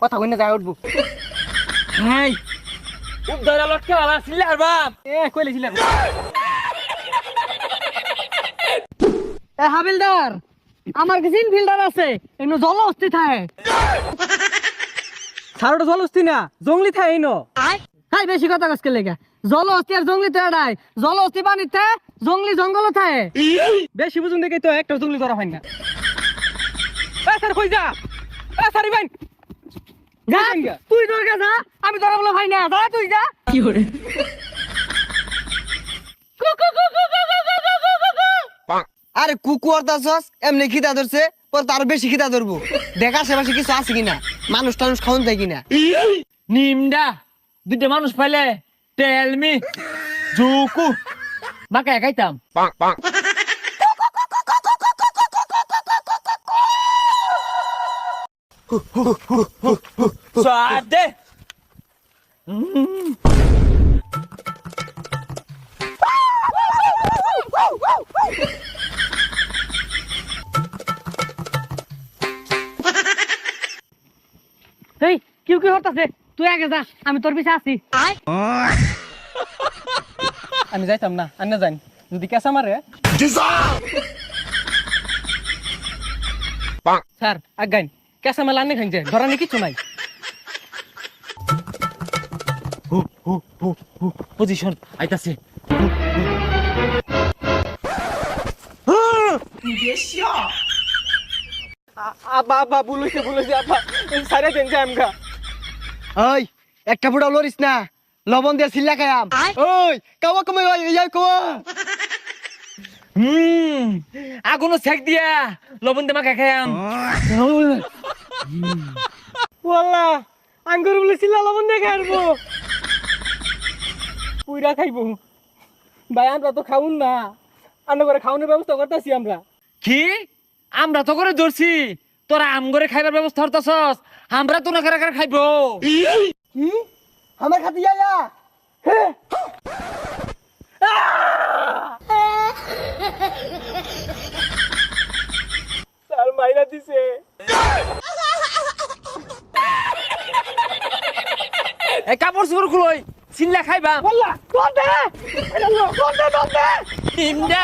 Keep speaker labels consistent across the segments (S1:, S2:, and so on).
S1: কথা কই না যাই উঠবো
S2: হাই উদ্ধার লটকে আলা ছিল আর বাপ
S1: কইলেছিলাম হাবিলদার আমার কাছে ফিল্টার আছে এনো জল অস্থি থাকে সারোটা জল অস্থি না জঙ্গলি থাকে এনো হাই বেশি কথা কসকে লেগা জল অস্থি আর জঙ্গলি তো এড়াই জল অস্থি পানিতে জঙ্গলি জঙ্গল থাকে বেশি বুঝুন দেখে তো একটা জঙ্গলি ধরা হয় না স্যার কই যা স্যার ভাই যা তুই তোর যা আমি ধরা বলে ভাই না যা তুই যা কি করে
S3: আরে কুকু অর্থাৎ এমনি খিদা ধরছে পর তার বেশি খিদা ধরবো দেখা আশেপাশে কিছু আছে কিনা মানুষ টানুষ খাওয়ান যায় কিনা
S2: নিমডা দুইটা মানুষ পাইলে টেল মি জুকু বাকা একাইতাম সাদে
S1: এই কিউ কি হতাছে তুই আগে যা আমি তোর পিছে আছি আমি যাইতাম না আন্না যাই যদি কেসা মারে স্যার আগাইন কেসা মারলে আন্নে খাইছে ধরানি কিছু নাই
S2: পজিশন আইতাছে
S1: আব্বা আব্বা বুলুছে আব্বা সাইরা দেন যে আমগা
S3: ওই একটা ফুটাও লরিস না লবণ দিয়ে সিল্লা খায়াম ওই কাওয়া কমে ইয়াই কো
S2: আগুনো সেক দিয়া লবণ দে মাখা খায়াম
S1: ওয়াল্লাহ আঙ্গুর বলে সিলা লবণ দেখে আসবো পুইরা খাইবো ভাই আমরা তো খাউন না আন্না করে খাওয়ানোর ব্যবস্থা করতেছি আমরা
S2: কি আমরা তো করে ধরছি তোরা আম করে খাইবার ব্যবস্থা করতেছস আমরা তো না করে খাইবো
S3: কি আমার খাতি আয়া
S1: স্যার মাইরা দিছে
S2: এই কাপড় চোপড় খুলই সিল্লা খাইবা
S1: ওয়াল্লাহ কোন দে
S2: ইমডা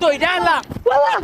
S2: তো এটা আনলা
S1: ওয়াল্লাহ